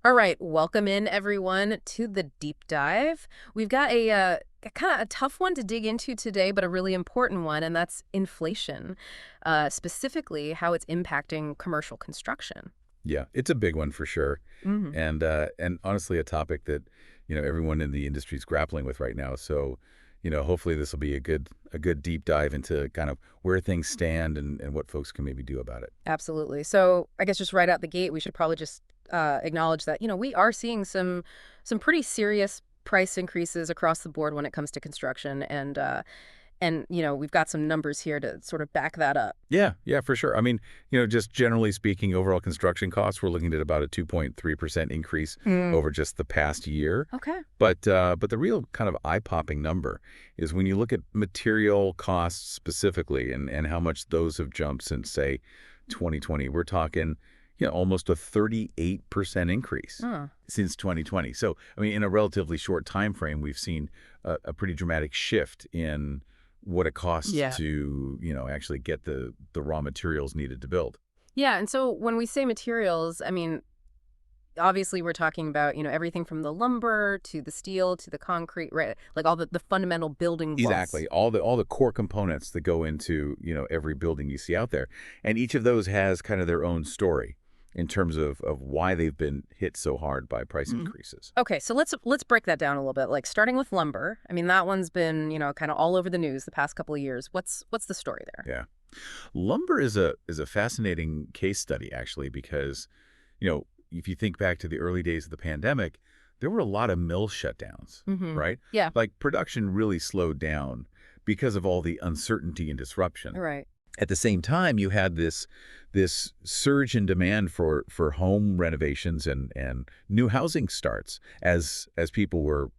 All right, welcome in everyone to the deep dive. We've got a kind of a tough one to dig into today, but a really important one, and that's inflation, specifically how it's impacting commercial construction. Yeah, it's a big one for sure, Hmm. and honestly, a topic that everyone in the industry is grappling with right now. So, hopefully, this will be a good deep dive into kind of where things stand and what folks can maybe do about it. Absolutely. So I guess just right out the gate, we should probably just acknowledge that we are seeing some pretty serious price increases across the board when it comes to construction, and we've got some numbers here to sort of back that up. Yeah, yeah, for sure. I mean, just generally speaking, overall construction costs, we're looking at about a 2.3% increase Mm. over just the past year. Okay. But the real kind of eye-popping number is when you look at material costs specifically and how much those have jumped since, say, 2020. We're talking, almost a 38% increase Huh. since 2020. So, I mean, in a relatively short time frame, we've seen a pretty dramatic shift in what it costs Yeah. to, actually get the raw materials needed to build. Yeah, and so when we say materials, I mean, obviously we're talking about, everything from the lumber to the steel to the concrete, right? Like all the fundamental building blocks. Exactly. All the core components that go into, every building you see out there. And each of those has kind of their own story in terms of why they've been hit so hard by price increases. Okay, so let's break that down a little bit. Like starting with lumber. I mean, that one's been, kind of all over the news the past couple of years. What's the story there? Yeah. Lumber is a fascinating case study actually because, if you think back to the early days of the pandemic, there were a lot of mill shutdowns, Mm-hmm. right? Yeah. Like production really slowed down because of all the uncertainty and disruption. All right. At the same time, you had this surge in demand for home renovations and new housing starts as people were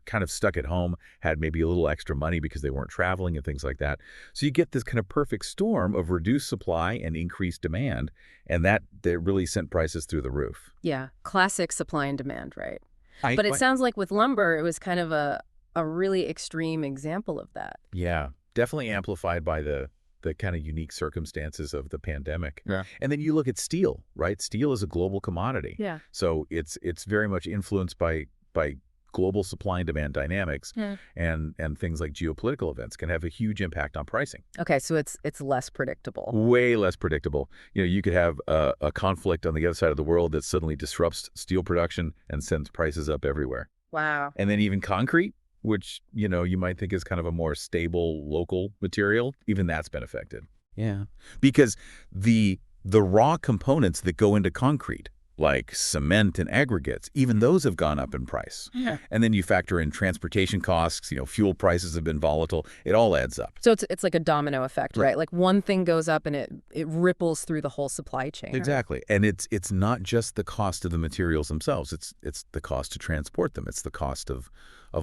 kind of stuck at home, had maybe a little extra money because they weren't traveling and things like that. So you get this kind of perfect storm of reduced supply and increased demand, and that really sent prices through the roof. Yeah. Classic supply and demand, right? I But it sounds like with lumber, it was kind of a really extreme example of that. Yeah, definitely amplified by the kind of unique circumstances of the pandemic. Yeah. And then you look at steel, right? Steel is a global commodity. Yeah. So it's very much influenced by global supply and demand dynamics, Yeah. and things like geopolitical events can have a huge impact on pricing. Okay, so it's less predictable. Way less predictable. You could have a conflict on the other side of the world that suddenly disrupts steel production and sends prices up everywhere. Wow. And then even concrete, which, you might think is kind of a more stable local material, even that's been affected. Yeah. Because the raw components that go into concrete, like cement and aggregates, even those have gone up in price. Yeah. And then you factor in transportation costs, fuel prices have been volatile. It all adds up. So it's like a domino effect, Right. right? Like one thing goes up and it ripples through the whole supply chain. Right? Exactly. And it's not just the cost of the materials themselves. It's the cost to transport them. It's the cost of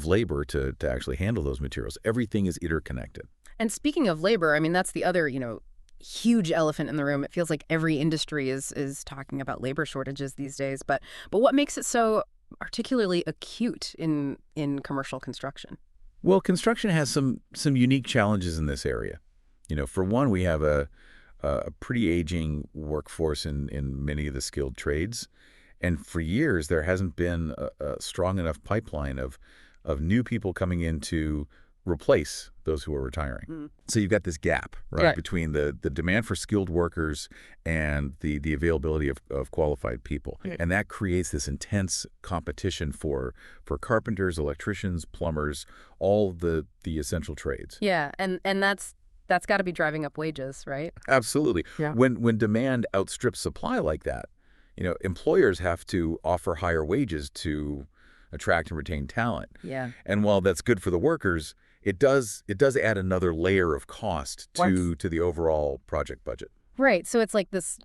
labor to actually handle those materials. Everything is interconnected. And speaking of labor, I mean that's the other, huge elephant in the room. It feels like every industry is talking about labor shortages these days, but what makes it so particularly acute in commercial construction? Well, construction has some unique challenges in this area. For one, we have a pretty aging workforce in many of the skilled trades. And for years, there hasn't been a strong enough pipeline of new people coming in to replace those who are retiring. Mm. So you've got this gap, right, Right. between the demand for skilled workers and the availability of qualified people. Right. And that creates this intense competition for carpenters, electricians, plumbers, all the essential trades. Yeah, and that's got to be driving up wages, right? Absolutely. Yeah. When demand outstrips supply like that, employers have to offer higher wages to attract and retain talent. Yeah. And while that's good for the workers, it does add another layer of cost to the overall project budget. Right. So it's like this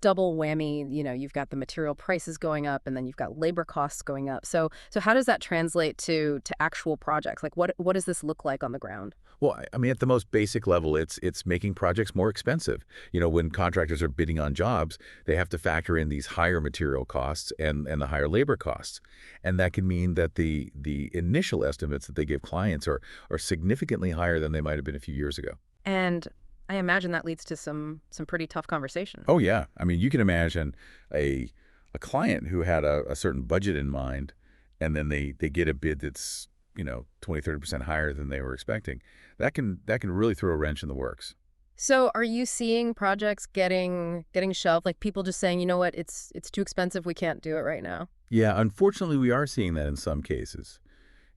double whammy, you've got the material prices going up and then you've got labor costs going up. So how does that translate to actual projects? Like what does this look like on the ground? Well, I mean, at the most basic level, it's making projects more expensive. When contractors are bidding on jobs, they have to factor in these higher material costs and the higher labor costs. And that can mean that the initial estimates that they give clients are significantly higher than they might have been a few years ago. And I imagine that leads to some pretty tough conversations. Oh, yeah. I mean, you can imagine a a client who had a certain budget in mind, and then they get a bid that's 20-30% higher than they were expecting, that can really throw a wrench in the works. So are you seeing projects getting shelved, like people just saying, you know what, it's too expensive, we can't do it right now? Yeah, unfortunately, we are seeing that in some cases.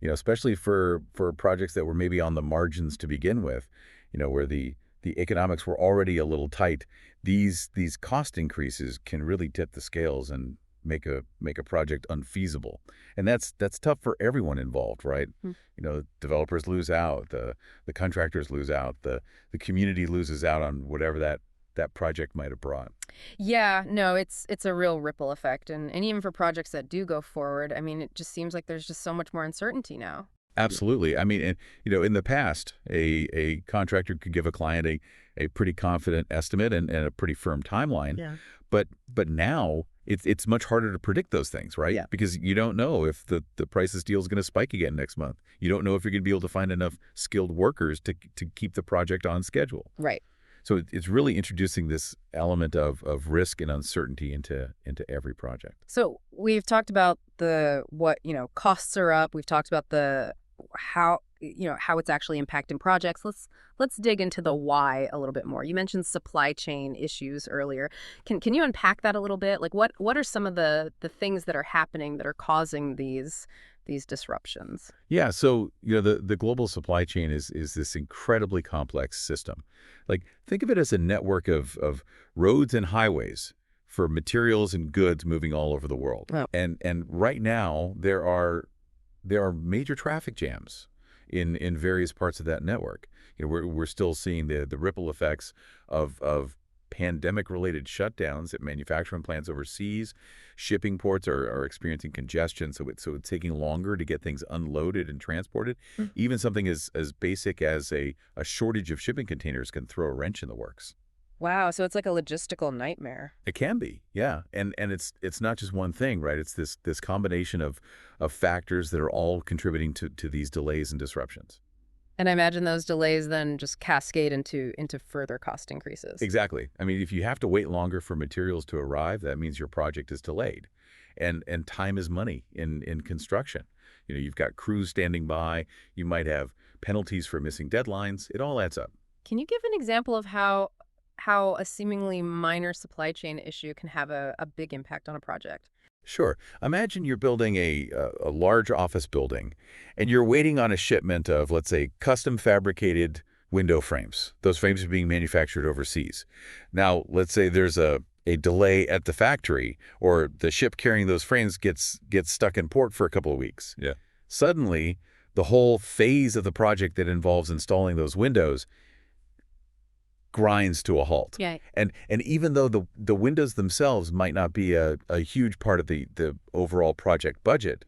Especially for projects that were maybe on the margins to begin with, where the economics were already a little tight. These cost increases can really tip the scales and make a project unfeasible. And that's tough for everyone involved, right? Developers lose out, the contractors lose out, the community loses out on whatever that project might have brought. Yeah, no, it's a real ripple effect, and even for projects that do go forward, I mean, it just seems like there's just so much more uncertainty now. Absolutely. I mean, and, in the past, a contractor could give a client a pretty confident estimate and a pretty firm timeline. Yeah. But now it's much harder to predict those things, right? Yeah. Because you don't know if the price of steel is going to spike again next month. You don't know if you're going to be able to find enough skilled workers to keep the project on schedule. Right. So it's really introducing this element of risk and uncertainty into every project. So we've talked about the what, costs are up. We've talked about the how, how it's actually impacting projects. Let's dig into the why a little bit more. You mentioned supply chain issues earlier. Can you unpack that a little bit? Like what are some of the things that are happening that are causing these disruptions? Yeah, so the global supply chain is this incredibly complex system. Like, think of it as a network of roads and highways for materials and goods moving all over the world. Oh. And right now there are major traffic jams in various parts of that network. We're still seeing the ripple effects of pandemic-related shutdowns at manufacturing plants overseas. Shipping ports are experiencing congestion, so it's taking longer to get things unloaded and transported. Mm. Even something as basic as a shortage of shipping containers can throw a wrench in the works. Wow, so it's like a logistical nightmare. It can be, yeah, and it's not just one thing, right? It's this combination of factors that are all contributing to these delays and disruptions. And I imagine those delays then just cascade into further cost increases. Exactly. I mean, if you have to wait longer for materials to arrive, that means your project is delayed. And time is money in construction. You've got crews standing by, you might have penalties for missing deadlines. It all adds up. Can you give an example of how a seemingly minor supply chain issue can have a big impact on a project? Sure. Imagine you're building a large office building, and you're waiting on a shipment of, let's say, custom fabricated window frames. Those frames are being manufactured overseas. Now, let's say there's a delay at the factory, or the ship carrying those frames gets stuck in port for a couple of weeks. Yeah. Suddenly, the whole phase of the project that involves installing those windows grinds to a halt. Yeah. And even though the windows themselves might not be a huge part of the overall project budget,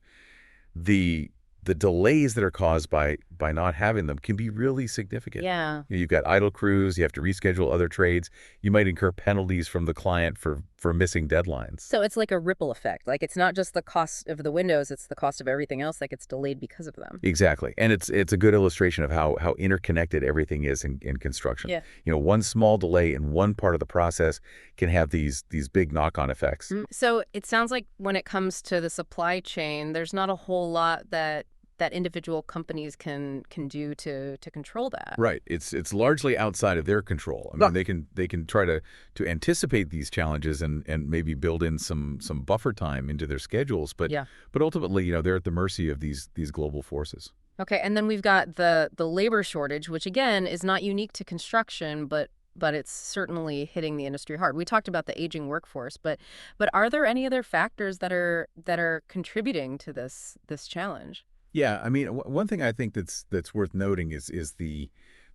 the delays that are caused by not having them can be really significant. Yeah. You've got idle crews, you have to reschedule other trades, you might incur penalties from the client for missing deadlines. So it's like a ripple effect. Like it's not just the cost of the windows, it's the cost of everything else that gets delayed because of them. Exactly. And it's a good illustration of how interconnected everything is in construction. Yeah. One small delay in one part of the process can have these big knock-on effects. So it sounds like when it comes to the supply chain, there's not a whole lot that individual companies can do to control that. Right. It's largely outside of their control. I mean, they can try to anticipate these challenges and maybe build in some buffer time into their schedules, but Yeah. but ultimately, they're at the mercy of these global forces. Okay, and then we've got the labor shortage, which again is not unique to construction, but it's certainly hitting the industry hard. We talked about the aging workforce, but are there any other factors that are contributing to this challenge? Yeah, I mean, one thing I think that's worth noting is the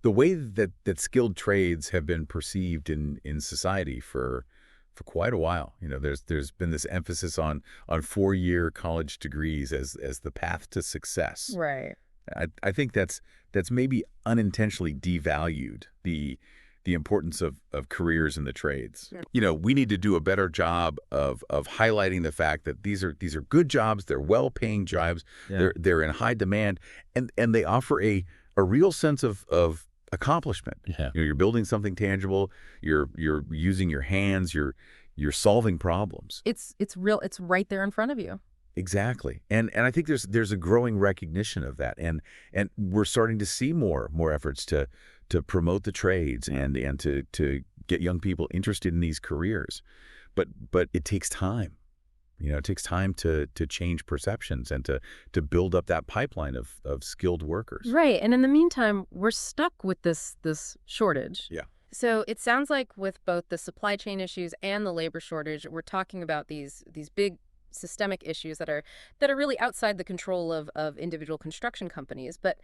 way that skilled trades have been perceived in society for quite a while. There's been this emphasis on 4-year college degrees as the path to success. Right. I think that's maybe unintentionally devalued the importance of careers in the trades. We need to do a better job of highlighting the fact that these are good jobs, they're well-paying jobs, Yeah. they're in high demand, and they offer a real sense of accomplishment. Yeah. You're building something tangible, you're using your hands, you're You're solving problems. It's real. It's right there in front of you. Exactly. And I think there's a growing recognition of that. And we're starting to see more efforts to promote the trades and to get young people interested in these careers. But it takes time. It takes time to change perceptions and to build up that pipeline of skilled workers. Right. And in the meantime, we're stuck with this shortage. Yeah. So it sounds like with both the supply chain issues and the labor shortage, we're talking about these big systemic issues that are really outside the control of individual construction companies. But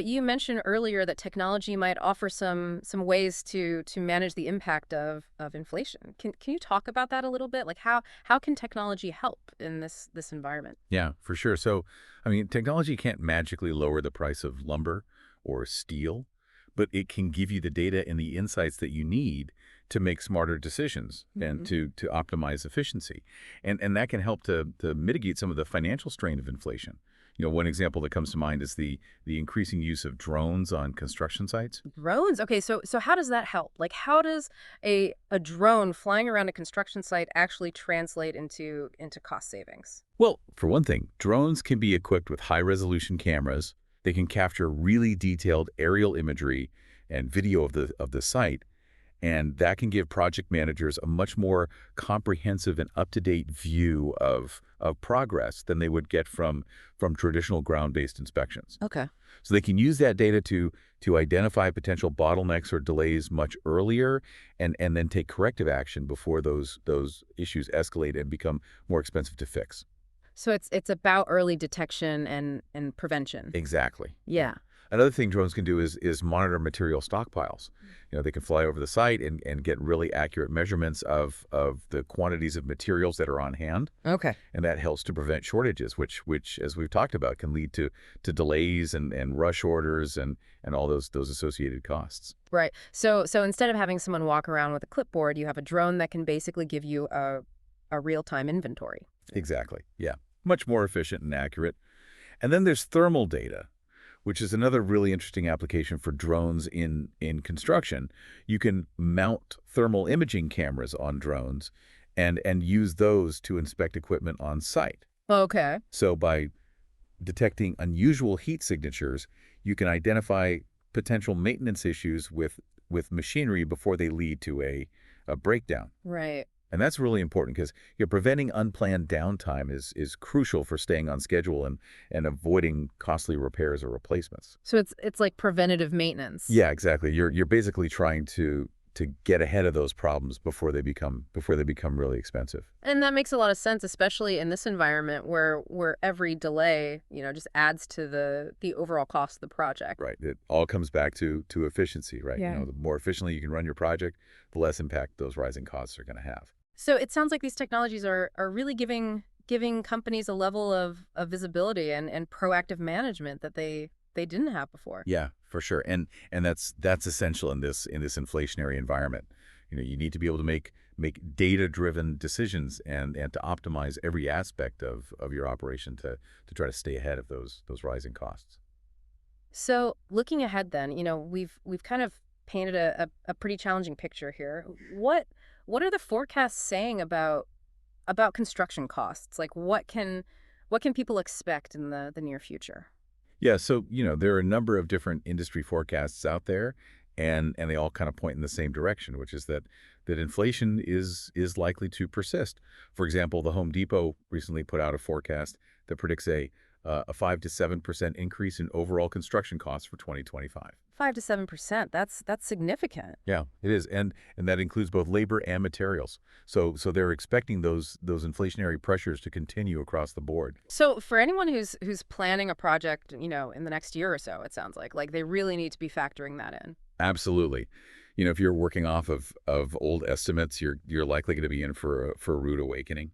you mentioned earlier that technology might offer some ways to manage the impact of inflation. Can you talk about that a little bit? Like how can technology help in this environment? Yeah, for sure. So, I mean, technology can't magically lower the price of lumber or steel, but it can give you the data and the insights that you need to make smarter decisions and Hmm. to optimize efficiency. And that can help to mitigate some of the financial strain of inflation. One example that comes to mind is the increasing use of drones on construction sites. Drones? Okay, so how does that help? Like how does a drone flying around a construction site actually translate into cost savings? Well, for one thing, drones can be equipped with high-resolution cameras. They can capture really detailed aerial imagery and video of the site, and that can give project managers a much more comprehensive and up-to-date view of progress than they would get from traditional ground-based inspections. Okay. So they can use that data to identify potential bottlenecks or delays much earlier and then take corrective action before those issues escalate and become more expensive to fix. So it's about early detection and prevention. Exactly. Yeah. Yeah. Another thing drones can do is monitor material stockpiles. They can fly over the site and get really accurate measurements of the quantities of materials that are on hand, Okay. and that helps to prevent shortages, which as we've talked about, can lead to delays and rush orders and all those associated costs. Right. So instead of having someone walk around with a clipboard, you have a drone that can basically give you a real-time inventory. Exactly. Yeah. Much more efficient and accurate. And then there's thermal data, which is another really interesting application for drones in construction. You can mount thermal imaging cameras on drones and use those to inspect equipment on site. Okay. So by detecting unusual heat signatures, you can identify potential maintenance issues with machinery before they lead to a breakdown. Right. And that's really important because preventing unplanned downtime is crucial for staying on schedule and avoiding costly repairs or replacements. So it's like preventative maintenance. Yeah, exactly. You're basically trying to get ahead of those problems before they become really expensive. And that makes a lot of sense, especially in this environment where every delay, just adds to the overall cost of the project. Right. It all comes back to efficiency, right? Yeah. The more efficiently you can run your project, the less impact those rising costs are going to have. So it sounds like these technologies are really giving companies a level of visibility and proactive management that they didn't have before. Yeah, for sure. And that's essential in this inflationary environment. You need to be able to make data-driven decisions and to optimize every aspect of your operation to try to stay ahead of those rising costs. So looking ahead then, we've kind of painted a pretty challenging picture here. What are the forecasts saying about construction costs? Like what can people expect in the near future? Yeah, so there are a number of different industry forecasts out there, and they all kind of point in the same direction, which is that inflation is likely to persist. For example, the Home Depot recently put out a forecast that predicts a 5 to 7% increase in overall construction costs for 2025. 5 to 7%. That's significant. Yeah, it is, and that includes both labor and materials. So they're expecting those inflationary pressures to continue across the board. So for anyone who's planning a project, in the next year or so, it sounds like they really need to be factoring that in. Absolutely. If you're working off of old estimates, you're likely going to be in for a rude awakening.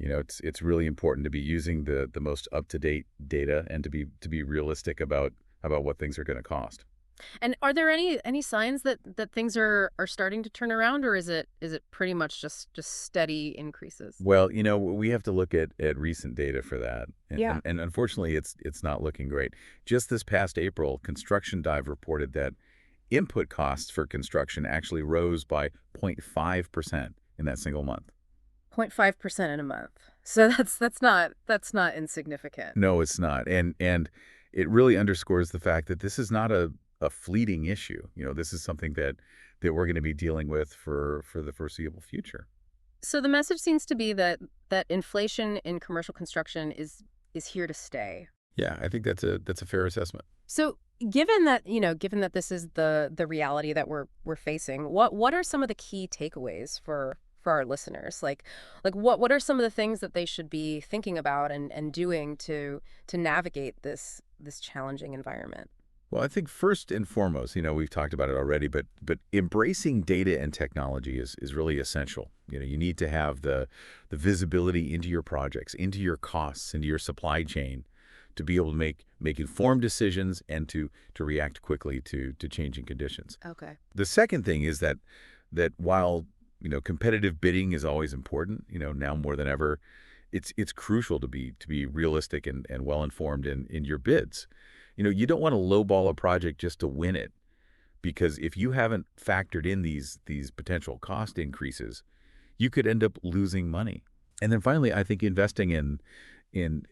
It's really important to be using the most up-to-date data and to be realistic about what things are going to cost. And are there any signs that things are starting to turn around, or is it pretty much just steady increases? Well, we have to look at recent data for that. And, Yeah. and, and unfortunately, it's not looking great. Just this past April, Construction Dive reported that input costs for construction actually rose by 0.5% in that single month. 0.5% in a month. So that's not insignificant. No, it's not. And it really underscores the fact that this is not a fleeting issue. This is something that we're going to be dealing with for the foreseeable future. So the message seems to be that inflation in commercial construction is here to stay. Yeah, I think that's a fair assessment. So given that this is the reality that we're facing, what are some of the key takeaways for our listeners? Like what are some of the things that they should be thinking about and doing to navigate this challenging environment? Well, I think first and foremost, we've talked about it already, but embracing data and technology is really essential. You need to have the visibility into your projects, into your costs, into your supply chain, to be able to make informed decisions and to react quickly to changing conditions. Okay. The second thing is that while competitive bidding is always important, now more than ever, it's crucial to be realistic and well informed in your bids. You don't want to lowball a project just to win it, because if you haven't factored in these potential cost increases, you could end up losing money. And then finally, I think investing in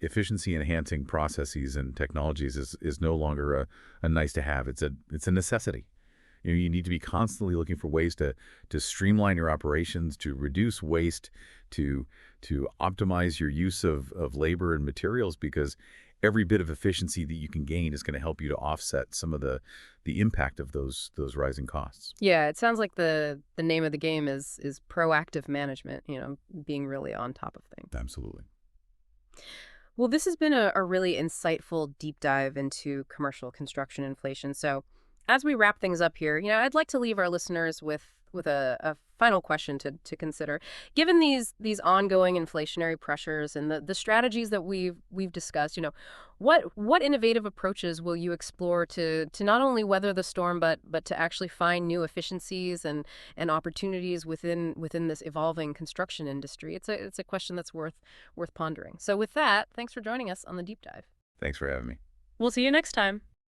efficiency enhancing processes and technologies is no longer a nice to have. It's a necessity. You need to be constantly looking for ways to streamline your operations, to reduce waste, to optimize your use of labor and materials, because every bit of efficiency that you can gain is going to help you to offset some of the impact of those rising costs. Yeah, it sounds like the name of the game is proactive management, being really on top of things. Absolutely. Well, this has been a really insightful deep dive into commercial construction inflation. So, as we wrap things up here, I'd like to leave our listeners with a final question to consider. Given these ongoing inflationary pressures and the strategies that we've discussed, what innovative approaches will you explore to not only weather the storm but to actually find new efficiencies and opportunities within this evolving construction industry? It's a question that's worth pondering. So with that, thanks for joining us on the deep dive. Thanks for having me. We'll see you next time.